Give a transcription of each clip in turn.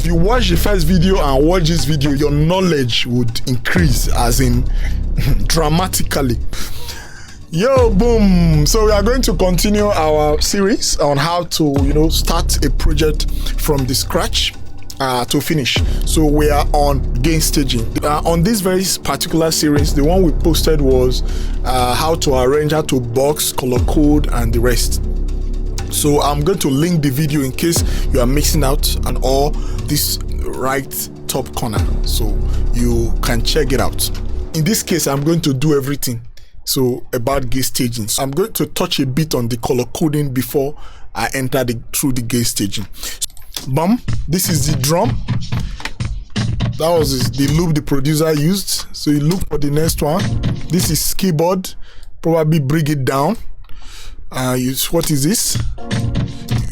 you watch the first video and watch this video, your knowledge would increase, as in dramatically. Yo, boom. So we are going to continue our series on how to start a project from the scratch to finish. So we are on gain staging. On this very particular series, the one we posted was how to arrange, how to box, color code, and the rest. So I'm going to link the video in case you are missing out on all this right top corner, so you can check it out. In this case, I'm going to do everything so about gain staging. So I'm going to touch a bit on the color coding before I enter through the gain staging. Bum, this is the drum. That was the loop the producer used. So you look for the next one. This is keyboard. Probably bring it down. What is this?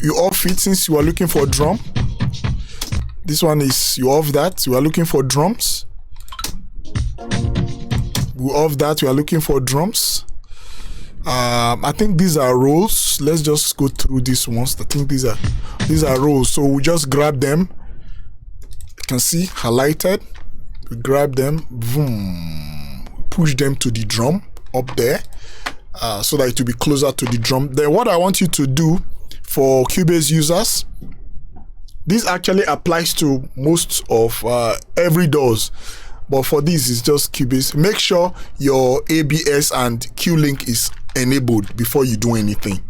You off it since you are looking for a drum. This one is you off that. You are looking for drums. We off that. You are looking for drums. I think these are rows. Let's just go through these ones. I think these are rows. So we just grab them. You can see highlighted. We grab them. Boom. Push them to the drum up there. So that it will be closer to the drum. Then what I want you to do for Cubase users, this actually applies to most of every DAWs, but for this it's just Cubase. Make sure your ABS and Q-Link is enabled before you do anything.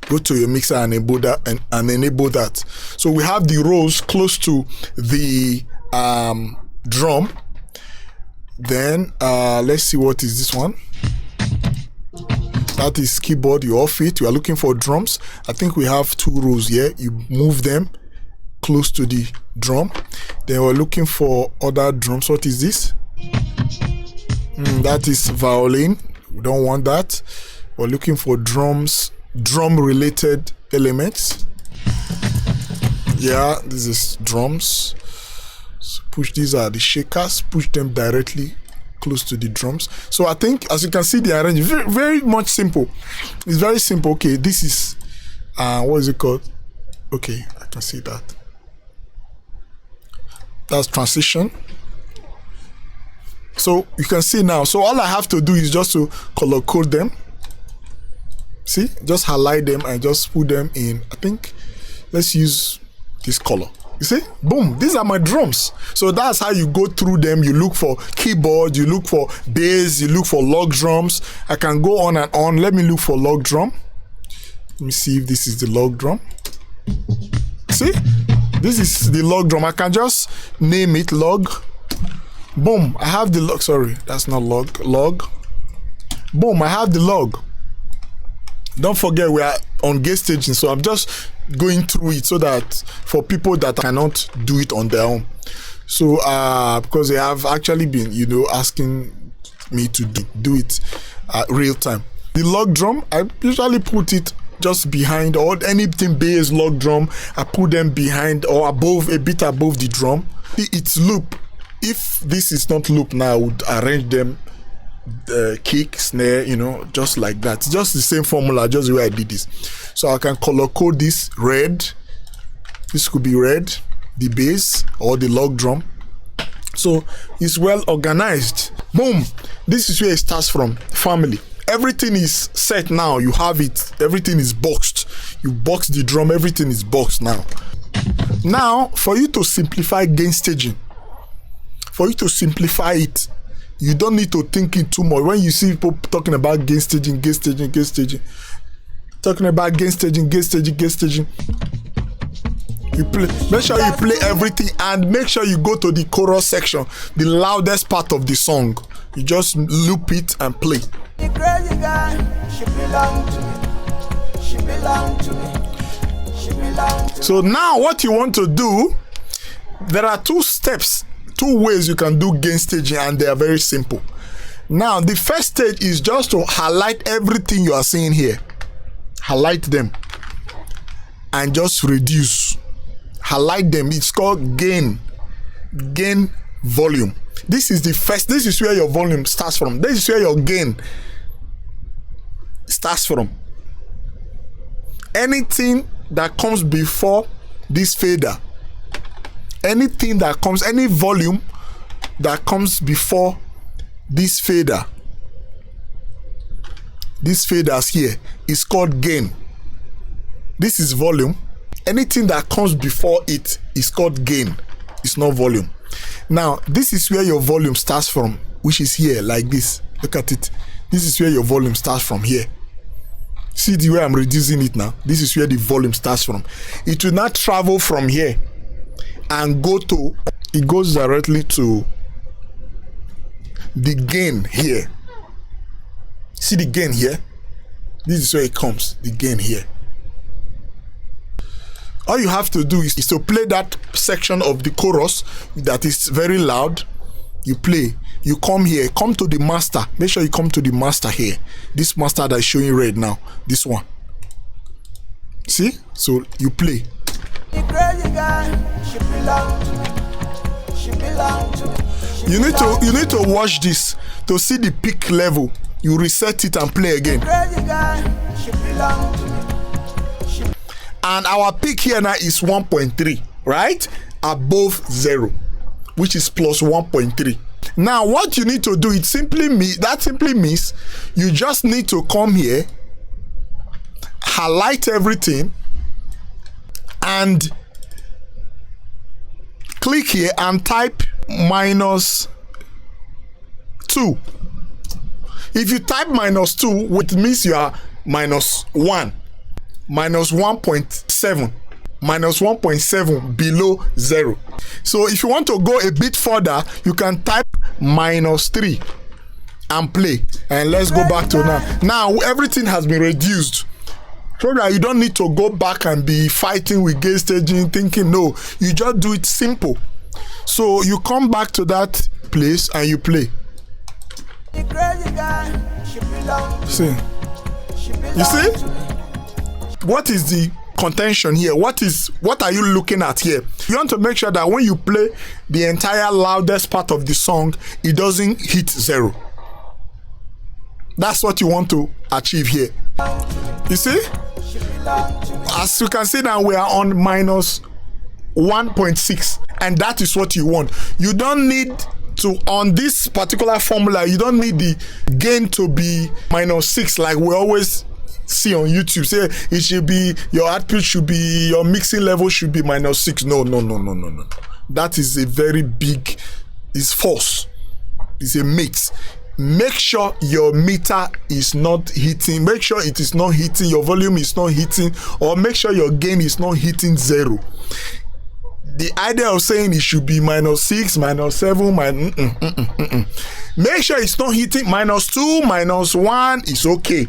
Go to your mixer and enable that, and enable that. So we have the rows close to the drum. Then let's see, what is this one? That is keyboard. You off it. You are looking for drums. I think we have two rows here. You move them close to the drum. Then we're looking for other drums. What is this? That is violin. We don't want that. We're looking for drums, drum related elements. Yeah, this is drums. So push, these are the shakers. Push them directly close to the drums. So I think, as you can see, the arrangement very, very much simple. It's very simple. Okay, this is what is it called? Okay, I can see that. That's transition. So you can see now. So all I have to do is just to color code them. See, just highlight them and just put them in. I think let's use this color. You see, boom, these are my drums. So that's how you go through them. You look for keyboard, you look for bass, you look for log drums. I can go on and on. Let me look for log drum. Let me see if this is the log drum. See, this is the log drum. I can just name it log. Boom, I have the log. Sorry, that's not log. Log. Boom, I have the log. Don't forget we are on gain staging, so I'm just going through it so that for people that cannot do it on their own. So because they have actually been asking me to do it real time. The log drum, I usually put it just behind, or anything bass, log drum, I put them behind or above, a bit above the drum. It's loop. If this is not loop now, I would arrange them kick, snare, just like that. It's just the same formula, just the way I did this. So I can color code this red. This could be red, the bass or the log drum. So it's well organized. Boom, this is where it starts from. Family, everything is set now. You have it, everything is boxed. You box the drum, everything is boxed now. Now for you to simplify gain staging, for you to simplify it, you don't need to think it too much. When you see people talking about gain staging, talking about gain staging, you play. Make sure you play everything and make sure you go to the chorus section, the loudest part of the song. You just loop it and play. The crazy guy, she belong to me. She belong to me. She belong to me. So now what you want to do, there are two steps. Two ways you can do gain staging, and they are very simple. Now the first stage is just to highlight everything you are seeing here. Highlight them and just reduce. Highlight them. It's called gain volume. This is the first. This is where your volume starts from. This is where your gain starts from. Anything that comes before this fader anything that comes, any volume that comes before this fader, these faders here, is called gain. This is volume. Anything that comes before it is called gain. It's not volume. Now, this is where your volume starts from, which is here, like this. Look at it. This is where your volume starts from here. See the way I'm reducing it now? This is where the volume starts from. It will not travel from here and go to, it goes directly to the gain here. See the gain here? This is where it comes, the gain here. All you have to do is to play that section of the chorus that is very loud. You play, you come here, come to the master. Make sure you come to the master here. This master that is showing red now, this one. See? So you play. You need to watch this to see the peak level. You reset it and play again. And our peak here now is 1.3, right? Above 0, which is plus 1.3. Now, what you need to do, it simply means you just need to come here, highlight everything, and click here and type -2. If you type -2, it means you are -1. -1.7, -1.7 below 0. So if you want to go a bit further, you can type -3 and play. And let's go back to now. Now everything has been reduced. So that you don't need to go back and be fighting with gainstaging, thinking no. You just do it simple. So you come back to that place and you play. See? You see? What is the contention here? What are you looking at here? You want to make sure that when you play the entire loudest part of the song, it doesn't hit 0. That's what you want to achieve here. You see? As you can see now, we are on -1.6, and that is what you want. You don't need to, on this particular formula, you don't need the gain to be -6 like we always see on YouTube. Say it should be, your output should be, your mixing level should be -6. No. That is a very big, it's false. It's a myth. Make sure your meter is not hitting, make sure it is not hitting, your volume is not hitting, or make sure your gain is not hitting 0. The idea of saying it should be -6, -7, make sure it's not hitting -2, -1 is okay,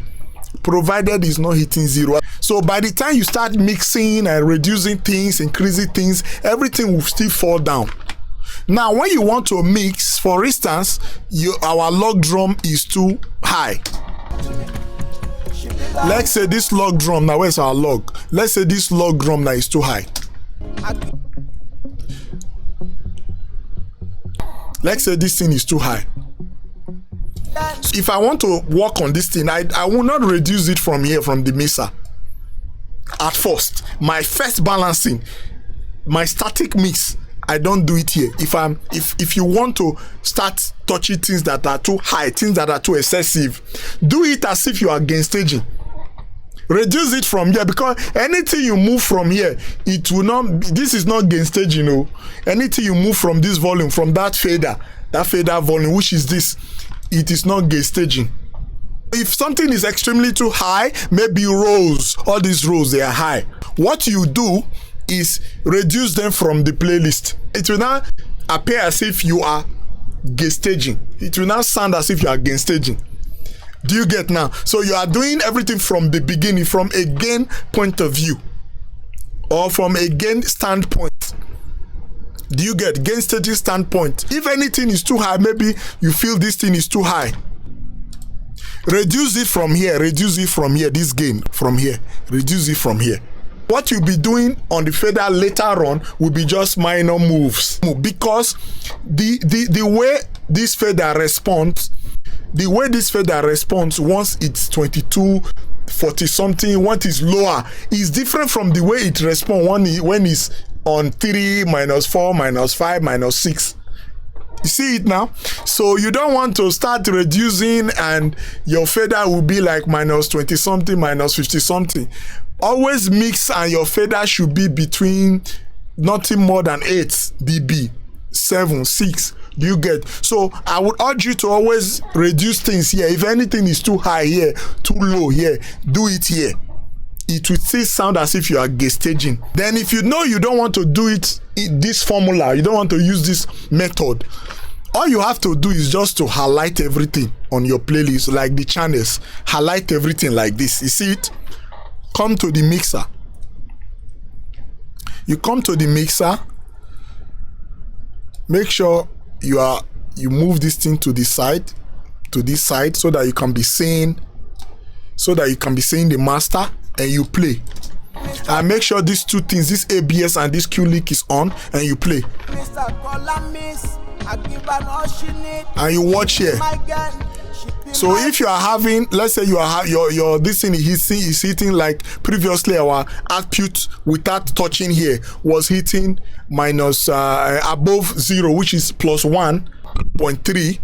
provided it's not hitting 0. So by the time you start mixing and reducing things, increasing things, everything will still fall down. Now when you want to mix, for instance, our log drum is too high. Let's say this log drum, now where's our log? Let's say this log drum now is too high. Let's say this thing is too high. So if I want to work on this thing, I will not reduce it from here, from the mixer. At first, my first balancing, my static mix, I don't do it here. If you want to start touching things that are too high, things that are too excessive, do it as if you are gainstaging. Reduce it from here, because anything you move from here, it will not, this is not gainstaging, no. Anything you move from this volume, from that fader volume, which is this, it is not gainstaging. If something is extremely too high, maybe rows, all these rows, they are high. What you do is reduce them from the playlist. It will now appear as if you are gainstaging. It will now sound as if you are gainstaging. Do you get now? So you are doing everything from the beginning, from a gain point of view, or from a gain standpoint. Do you get gainstaging standpoint? If anything is too high, maybe you feel this thing is too high, reduce it from here, reduce it from here, this gain from here, reduce it from here. What you'll be doing on the fader later on will be just minor moves, because the way this fader responds, once it's 22, 40 something, once it's lower, is different from the way it responds when it's on 3, -4, -5, -6. You see it now? So you don't want to start reducing and your fader will be like -20 something, -50 something. Always mix, and your fader should be between nothing more than 8 dB, 7, 6. Do you get? So I would urge you to always reduce things here. If anything is too high here, too low here, do it here. It will still sound as if you are gainstaging. Then if you know you don't want to do it in this formula, you don't want to use this method, all you have to do is just to highlight everything on your playlist, like the channels. Highlight everything like this. You see it? Come to the mixer. You come to the mixer. Make sure you move this thing to the side, to this side, so that you can be seeing, the master, and you play. And make sure these two things, this ABS and this Q link, is on, and you play. And you watch here. So if you are having, let's say you are your this thing is hitting, like previously our output without touching here was hitting minus above 0, which is +1.3.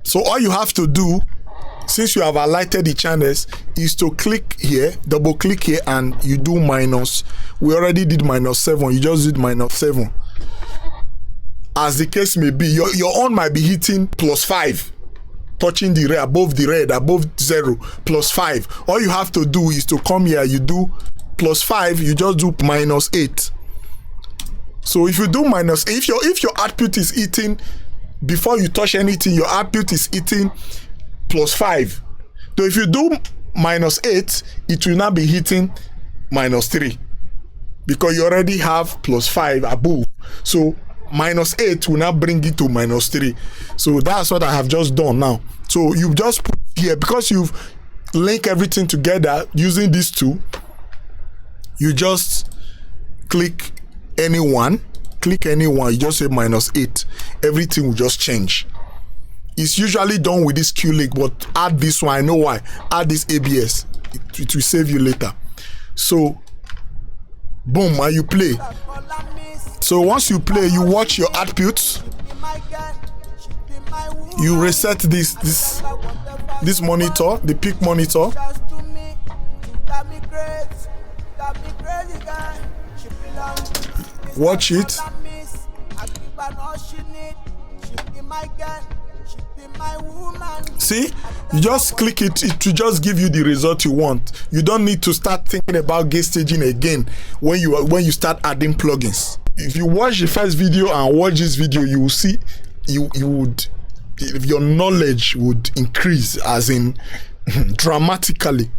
So all you have to do, since you have highlighted the channels, is to click here, double click here, and you do minus. We already did -7. You just did -7. As the case may be, your own might be hitting +5. Touching the red, above 0, +5. All you have to do is to come here, you do +5, you just do -8. So if you do if your output is hitting, before you touch anything, your output is hitting +5. So if you do -8, it will now be hitting -3, because you already have +5 above. So -8 will now bring it to -3. So that's what I have just done now. So you just put here, because you've linked everything together using these two, you just click anyone, you just say -8. Everything will just change. It's usually done with this Q link, but add this one. I know why. Add this ABS. It will save you later. So boom, and you play. So once you play, you watch your outputs. You reset this monitor, the peak monitor. Watch it. See, you just click it, it will just give you the result you want. You don't need to start thinking about gainstaging again when you start adding plugins. If you watch the first video and watch this video, you will see your knowledge would increase, as in dramatically.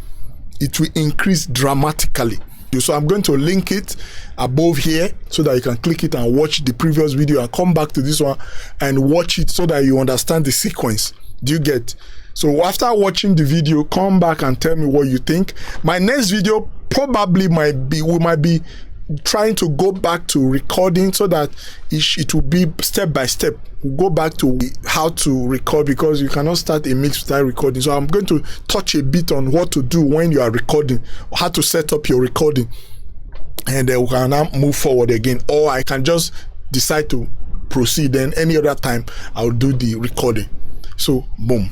It will increase dramatically. So I'm going to link it above here so that you can click it and watch the previous video and come back to this one and watch it so that you understand the sequence. Do you get? So after watching the video, come back and tell me what you think. My next video probably we might be trying to go back to recording, so that it will be step by step. We'll go back to how to record, because you cannot start a mix without recording. So I'm going to touch a bit on what to do when you are recording, how to set up your recording, and then we can now move forward again. Or I can just decide to proceed, then any other time I'll do the recording. So boom.